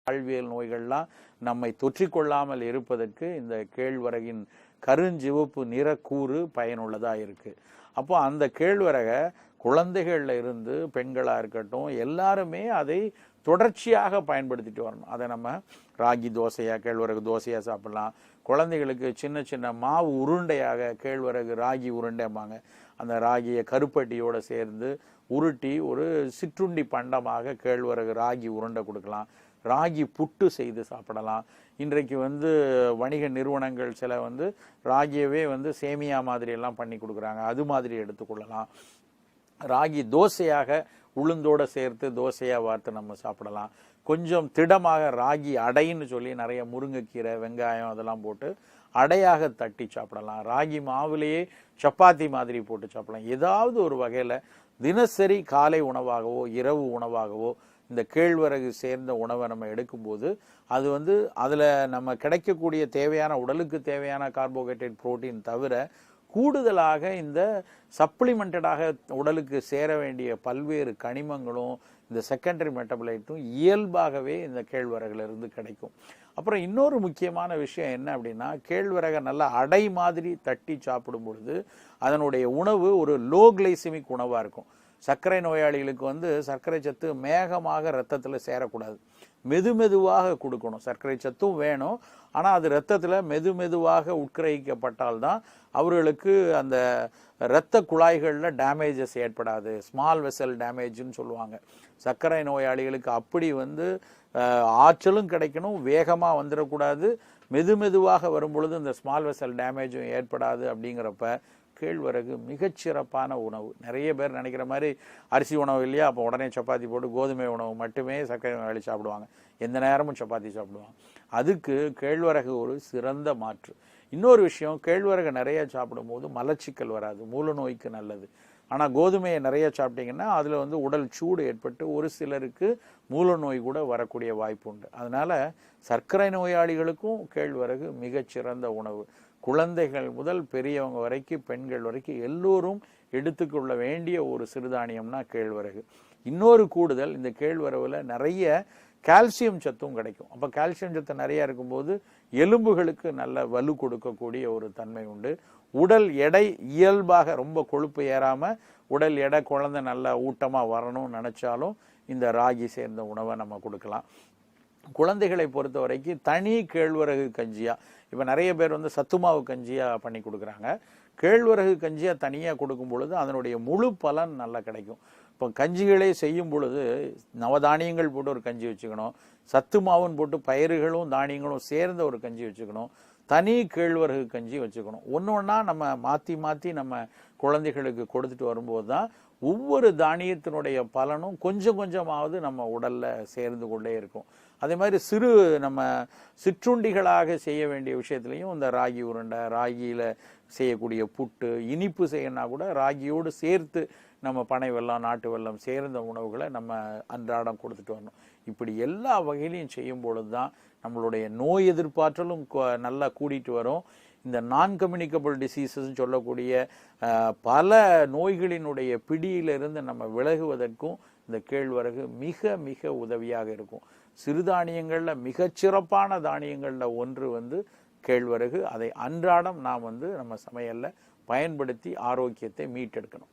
வாழ்வியல் நோய்கள்லாம் நம்மை தொற்றிக்கொள்ளாமல் இருப்பதற்கு இந்த கேழ்வரகின் கருஞ்சிவப்பு நிறக்கூறு பயனுள்ளதா இருக்கு. அப்போ அந்த கேழ்வரகை குழந்தைகள்ல இருந்து பெண்களா இருக்கட்டும் எல்லாருமே அதை தொடர்ச்சியாக பயன்படுத்திட்டு வரணும். அதை நம்ம ராகி தோசையா கேழ்வரகு தோசையா சாப்பிடலாம். குழந்தைகளுக்கு சின்ன சின்ன மாவு உருண்டையாக கேழ்வரகு ராகி உருண்டைம்பாங்க, அந்த ராகியை கருப்பட்டியோட சேர்ந்து உருட்டி ஒரு சிற்றுண்டி பண்டமாக கேழ்வரகு ராகி உருண்டை கொடுக்கலாம். ராகி புட்டு செய்து சாப்பிடலாம். இன்றைக்கு வணிக நிறுவனங்கள் சில ராகியவே சேமியா மாதிரி எல்லாம் பண்ணி கொடுக்குறாங்க, அது மாதிரி எடுத்துக்கொள்ளலாம். ராகி தோசையாக உளுந்தோட சேர்த்து தோசையா வார்த்து நம்ம சாப்பிடலாம். கொஞ்சம் திடமாக ராகி அடைன்னு சொல்லி நிறைய முருங்கைக்கீரை வெங்காயம் அதெல்லாம் போட்டு அடையாக தட்டி சாப்பிடலாம். ராகி மாவுலேயே சப்பாத்தி மாதிரி போட்டு சாப்பிடலாம். ஏதாவது ஒரு வகையில் தினசரி காலை உணவாகவோ இரவு உணவாகவோ இந்த கேழ்வரகு சேர்ந்த உணவை நம்ம எடுக்கும்போது அது அதில் நம்ம கிடைக்கக்கூடிய தேவையான உடலுக்கு தேவையான கார்போஹைட்ரேட் புரோட்டீன் தவிர கூடுதலாக இந்த சப்ளிமெண்டடாக உடலுக்கு சேர வேண்டிய பல்வேறு கனிமங்களும் இந்த செகண்டரி மெட்டபலைட்டும் இயல்பாகவே இந்த கேழ்வரகுல இருந்து கிடைக்கும். அப்புறம் இன்னொரு முக்கியமான விஷயம் என்ன அப்படின்னா, கேழ்வரகை நல்லா அடை மாதிரி தட்டி சாப்பிடும் பொழுது அதனுடைய உணவு ஒரு லோ கிளைசிமிக் உணவாக இருக்கும். சர்க்கரை நோயாளிகளுக்கு சர்க்கரை சத்து மேகமாக ரத்தத்தில் சேரக்கூடாது, மெதுவாக கொடுக்கணும். சர்க்கரை சத்தும் வேணும், ஆனால் அது ரத்தத்தில் மெதுவாக உட்கிரகிக்கப்பட்டால்தான் அவர்களுக்கு அந்த இரத்த குழாய்களில் டேமேஜஸ் ஏற்படாது. ஸ்மால் வெசல் டேமேஜ்னு சொல்லுவாங்க. சர்க்கரை நோயாளிகளுக்கு அப்படி ஆற்றலும் கிடைக்கணும், வேகமாக வந்துடக்கூடாது, மெதுவாக வரும்பொழுது இந்த ஸ்மால் வெசல் டேமேஜும் ஏற்படாது. அப்படிங்கிறப்ப கேழ்வரகு மிகச்சிறப்பான உணவு. நிறைய பேர் நினைக்கிற மாதிரி அரிசி உணவு இல்லையா, அப்போ உடனே சப்பாத்தி போட்டு கோதுமை உணவு மட்டுமே சர்க்கரை நோயாளி சாப்பிடுவாங்க, எந்த நேரமும் சப்பாத்தி சாப்பிடுவாங்க. அதுக்கு கேழ்வரகு ஒரு சிறந்த மாற்று. இன்னொரு விஷயம், கேழ்வரகு நிறைய சாப்பிடும்போது மலச்சிக்கல் வராது, மூல நோய்க்கு நல்லது. ஆனால் கோதுமையை நிறைய சாப்பிட்டீங்கன்னா அதில் உடல் சூடு ஏற்பட்டு ஒரு சிலருக்கு மூல நோய் கூட வரக்கூடிய வாய்ப்பு உண்டு. அதனால சர்க்கரை நோயாளிகளுக்கும் கேழ்வரகு மிகச்சிறந்த உணவு. குழந்தைகள் முதல் பெரியவங்க வரைக்கும் பெண்கள் வரைக்கும் எல்லோரும் எடுத்துக்கொள்ள வேண்டிய ஒரு சிறுதானியம்னா கேழ்வரகு. இன்னொரு கூடுதல், இந்த கேழ்வரகுல நிறைய கால்சியம் சத்தும் கிடைக்கும். அப்போ கால்சியம் சத்து நிறைய இருக்கும்போது எலும்புகளுக்கு நல்ல வலு கொடுக்கக்கூடிய ஒரு தன்மை உண்டு. உடல் எடை இயல்பாக ரொம்ப கொழுப்பு ஏறாம உடல் எடை குழந்தை நல்ல ஊட்டமா வரணும்னு நினைச்சாலும் இந்த ராகி சேர்ந்த உணவை நம்ம கொடுக்கலாம். குழந்தைகளை பொறுத்த வரைக்கும் தனி கேழ்வரகு கஞ்சியா, இப்போ நிறைய பேர் சத்துமாவு கஞ்சியா பண்ணி கொடுக்குறாங்க. கேழ்வரகு கஞ்சியா தனியாக கொடுக்கும் பொழுது அதனுடைய முழு பலன் நல்லா கிடைக்கும். இப்போ கஞ்சிகளே செய்யும் பொழுது நவதானியங்கள் போட்டு ஒரு கஞ்சி வச்சுக்கணும், சத்து மாவுன்னு போட்டு பயிர்களும் தானியங்களும் சேர்ந்த ஒரு கஞ்சி வச்சுக்கணும், தனி கேழ்வரகு கஞ்சி வச்சுக்கணும். ஒன்று ஒன்றா நம்ம மாற்றி நம்ம குழந்தைகளுக்கு கொடுத்துட்டு வரும்போது தான் ஒவ்வொரு தானியத்தினுடைய பலனும் கொஞ்சமாவது நம்ம உடல்ல சேர்ந்து கொண்டே இருக்கும். அதே மாதிரி நம்ம சிற்றுண்டிகளாக செய்ய வேண்டிய விஷயத்துலையும் இந்த ராகி உருண்டை, ராகியில செய்யக்கூடிய புட்டு, இனிப்பு செய்யணும்னா கூட ராகியோடு சேர்த்து நம்ம பனை வெல்லம் நாட்டு வெல்லம் சேர்ந்த உணவுகளை நம்ம அன்றாடம் கொடுத்துட்டு வரணும். இப்படி எல்லா வகையிலையும் செய்யும் பொழுது தான் நம்மளுடைய நோய் எதிர்ப்பாற்றலும் நல்லா கூடிட்டு வரும். இந்த நான் கம்யூனிகபிள் டிசீசஸ் சொல்லக்கூடிய பல நோய்களினுடைய பிடியிலிருந்து நம்ம விலகுவதற்கும் இந்த கேழ்வரகு மிக உதவியாக இருக்கும். சிறுதானியங்கள்ல மிகச்சிறப்பான தானியங்கள்ல ஒன்று கேழ்வரகு. அதை அன்றாடம் நாம் நம்ம சமையல்ல பயன்படுத்தி ஆரோக்கியத்தை மீட்டெடுக்கணும்.